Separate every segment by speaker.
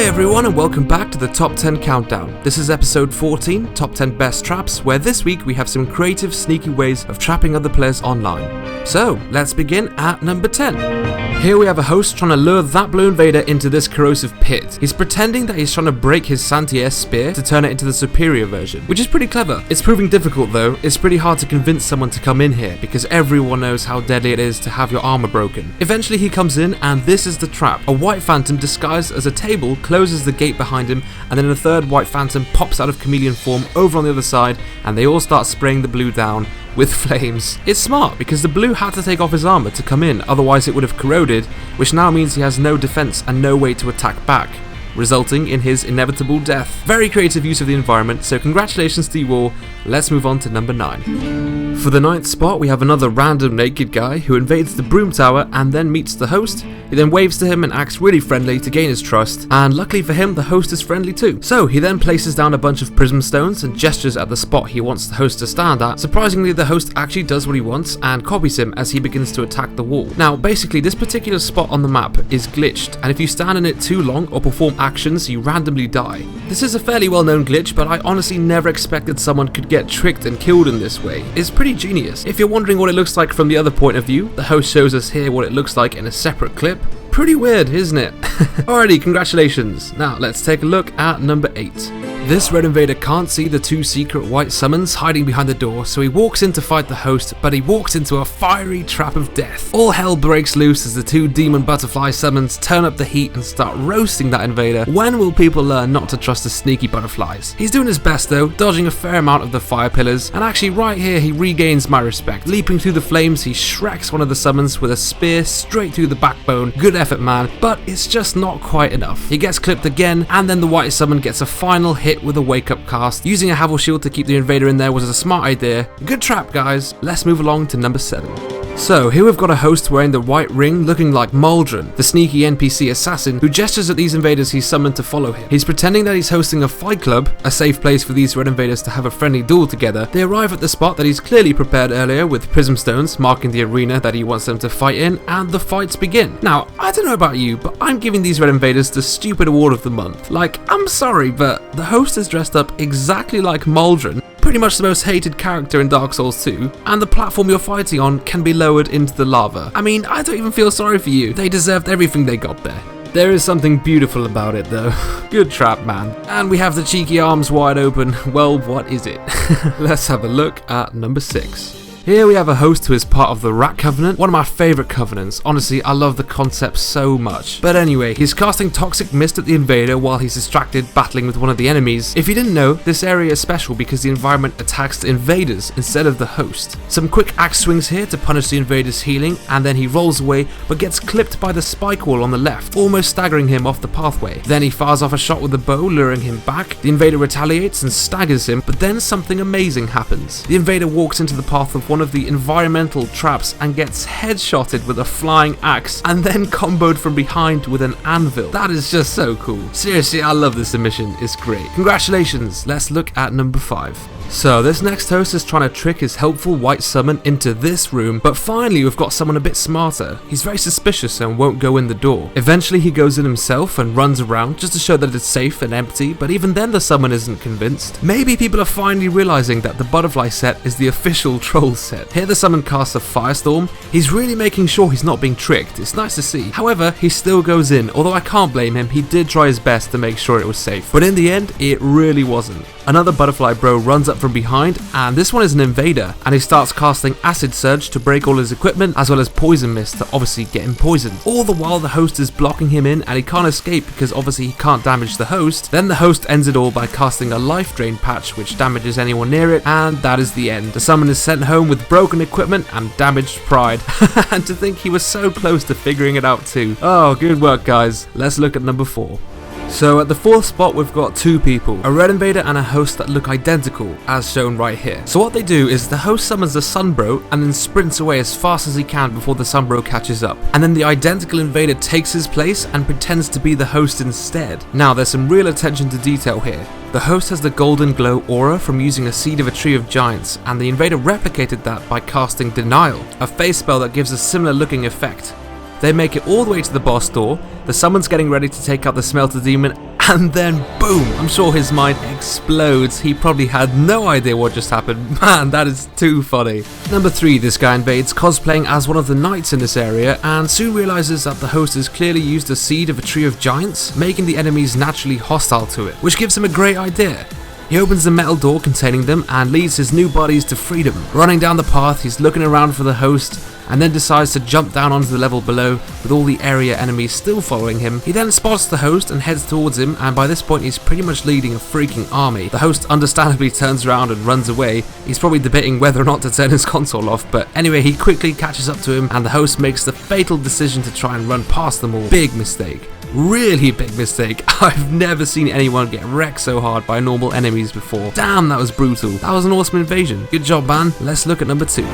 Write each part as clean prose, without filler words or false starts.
Speaker 1: everyone, and welcome back to the Top 10 Countdown. This is episode 14, Top 10 Best Traps, where this week we have some creative, sneaky ways of trapping other players online. So, let's begin at number 10. Here we have a host trying to lure that blue invader into this corrosive pit. He's pretending that he's trying to break his Santier spear to turn it into the superior version, which is pretty clever. It's proving difficult though. It's pretty hard to convince someone to come in here because everyone knows how deadly it is to have your armor broken. Eventually he comes in and this is the trap. A white phantom disguised as a table closes the gate behind him, and then a third white phantom pops out of chameleon form over on the other side, and they all start spraying the blue down with flames. It's smart because the blue had to take off his armor to come in, otherwise it would have corroded, which now means he has no defense and no way to attack back, resulting in his inevitable death. Very creative use of the environment, so congratulations to you all. Let's move on to number 9. For the 9th spot, we have another random naked guy who invades the broom tower and then meets the host. He then waves to him and acts really friendly to gain his trust, and luckily for him, the host is friendly too. So he then places down a bunch of prism stones and gestures at the spot he wants the host to stand at. Surprisingly, the host actually does what he wants and copies him as he begins to attack the wall. Now, basically, this particular spot on the map is glitched, and if you stand in it too long or perform actions, you randomly die. This is a fairly well-known glitch, but I honestly never expected someone could get tricked and killed in this way. It's pretty genius. If you're wondering what it looks like from the other point of view, the host shows us here what it looks like in a separate clip. Pretty weird, isn't it? Alrighty, congratulations. Now let's take a look at number 8. This red invader can't see the 2 secret white summons hiding behind the door, so he walks in to fight the host, but he walks into a fiery trap of death. All hell breaks loose as the 2 demon butterfly summons turn up the heat and start roasting that invader. When will people learn not to trust the sneaky butterflies? He's doing his best though, dodging a fair amount of the fire pillars, and actually right here he regains my respect. Leaping through the flames, he shreks one of the summons with a spear straight through the backbone. Good effort, man, but it's just not quite enough. He gets clipped again, and then the white summon gets a final hit with a wake-up cast. Using a Havel shield to keep the invader in there was a smart idea. Good trap, guys. Let's move along to number 7. So, here we've got a host wearing the white ring looking like Maldron, the sneaky NPC assassin who gestures at these invaders he's summoned to follow him. He's pretending that he's hosting a fight club, a safe place for these red invaders to have a friendly duel together. They arrive at the spot that he's clearly prepared earlier with prism stones marking the arena that he wants them to fight in, and the fights begin. Now, I don't know about you, but I'm giving these red invaders the stupid award of the month. Like, I'm sorry, but the host is dressed up exactly like Maldron, pretty much the most hated character in Dark Souls 2, and the platform you're fighting on can be lowered into the lava. I mean, I don't even feel sorry for you. They deserved everything they got there. There is something beautiful about it though. Good trap, man. And we have the cheeky arms wide open. Well, what is it? Let's have a look at number 6. Here we have a host who is part of the Rat Covenant, one of my favourite covenants. Honestly, I love the concept so much. But anyway, he's casting Toxic Mist at the invader while he's distracted battling with one of the enemies. If you didn't know, this area is special because the environment attacks the invaders instead of the host. Some quick axe swings here to punish the invader's healing, and then he rolls away but gets clipped by the spike wall on the left, almost staggering him off the pathway. Then he fires off a shot with the bow, luring him back. The invader retaliates and staggers him, but then something amazing happens. The invader walks into the path of one of the environmental traps and gets headshotted with a flying axe and then comboed from behind with an anvil. That is just so cool. Seriously, I love this submission. It's great. Congratulations. Let's look at number 5. So this next host is trying to trick his helpful white summon into this room, but finally we've got someone a bit smarter. He's very suspicious and won't go in the door. Eventually he goes in himself and runs around just to show that it's safe and empty, but even then the summon isn't convinced. Maybe people are finally realizing that the butterfly set is the official troll set. Here the summon casts a firestorm. He's really making sure he's not being tricked. It's nice to see. However, he still goes in, although I can't blame him. He did try his best to make sure it was safe, but in the end it really wasn't. Another butterfly bro runs up from behind, and this one is an invader, and he starts casting Acid Surge to break all his equipment, as well as Poison Mist to obviously get him poisoned. All the while the host is blocking him in, and he can't escape because obviously he can't damage the host. Then the host ends it all by casting a Life Drain patch which damages anyone near it, and that is the end. The summon is sent home with broken equipment and damaged pride. And to think he was so close to figuring it out too. Oh, good work guys. Let's look at number 4. So at the 4th spot we've got 2 people, a red invader and a host that look identical, as shown right here. So what they do is the host summons the Sunbro and then sprints away as fast as he can before the Sunbro catches up. And then the identical invader takes his place and pretends to be the host instead. Now there's some real attention to detail here. The host has the golden glow aura from using a seed of a tree of giants, and the invader replicated that by casting Denial, a phase spell that gives a similar looking effect. They make it all the way to the boss door, the summon's getting ready to take out the smelter demon, and then boom, I'm sure his mind explodes. He probably had no idea what just happened. Man, that is too funny. Number 3, this guy invades cosplaying as one of the knights in this area and soon realizes that the host has clearly used the seed of a tree of giants, making the enemies naturally hostile to it, which gives him a great idea. He opens the metal door containing them and leads his new buddies to freedom. Running down the path, he's looking around for the host and then decides to jump down onto the level below with all the area enemies still following him. He then spots the host and heads towards him, and by this point he's pretty much leading a freaking army. The host understandably turns around and runs away. He's probably debating whether or not to turn his console off, but anyway, he quickly catches up to him and the host makes the fatal decision to try and run past them all. Big mistake. Really big mistake. I've never seen anyone get wrecked so hard by normal enemies before. Damn, that was brutal. That was an awesome invasion. Good job, man. Let's look at number 2.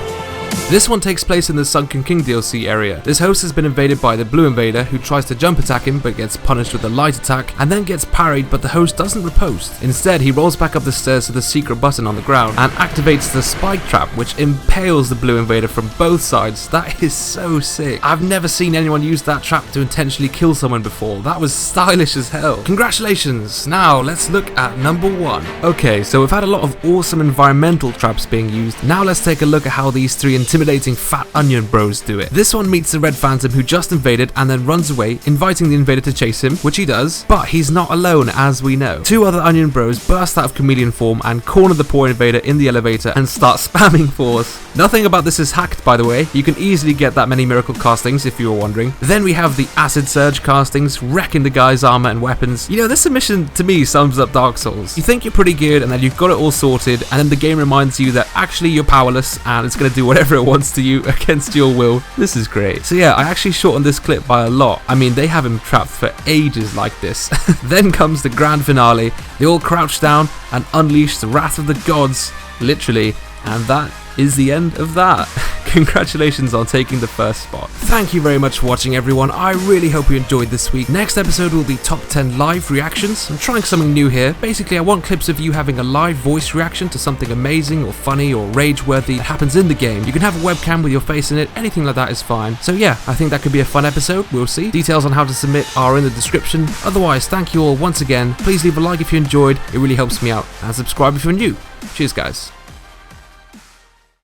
Speaker 1: This one takes place in the Sunken King DLC area. This host has been invaded by the blue invader who tries to jump attack him but gets punished with a light attack and then gets parried, but the host doesn't riposte. Instead, he rolls back up the stairs to the secret button on the ground and activates the spike trap, which impales the blue invader from both sides. That is so sick. I've never seen anyone use that trap to intentionally kill someone before. That was stylish as hell. Congratulations. Now let's look at number 1. Okay, so we've had a lot of awesome environmental traps being used. Now let's take a look at how these 3 intimidating fat onion bros do it. This one meets the red phantom who just invaded and then runs away, inviting the invader to chase him, which he does, but he's not alone, as we know. 2 other onion bros burst out of chameleon form and corner the poor invader in the elevator and start spamming force. Nothing about this is hacked, by the way. You can easily get that many miracle castings if you were wondering. Then we have the acid surge castings, wrecking the guy's armor and weapons. You know, this submission to me sums up Dark Souls. You think you're pretty good and then you've got it all sorted, and then the game reminds you that actually you're powerless and it's going to do whatever it wants to you against your will. This is great. So yeah, I actually shortened this clip by a lot. I mean, they have him trapped for ages like this. Then comes the grand finale. They all crouch down and unleash the wrath of the gods, literally, and that is the end of that. Congratulations on taking the first spot. Thank you very much for watching, everyone. I really hope you enjoyed this week. Next episode will be top 10 live reactions. I'm trying something new here. Basically, I want clips of you having a live voice reaction to something amazing or funny or rage-worthy that happens in the game. You can have a webcam with your face in it. Anything like that is fine. So yeah, I think that could be a fun episode. We'll see. Details on how to submit are in the description. Otherwise, thank you all once again. Please leave a like if you enjoyed. It really helps me out. And subscribe if you're new. Cheers, guys.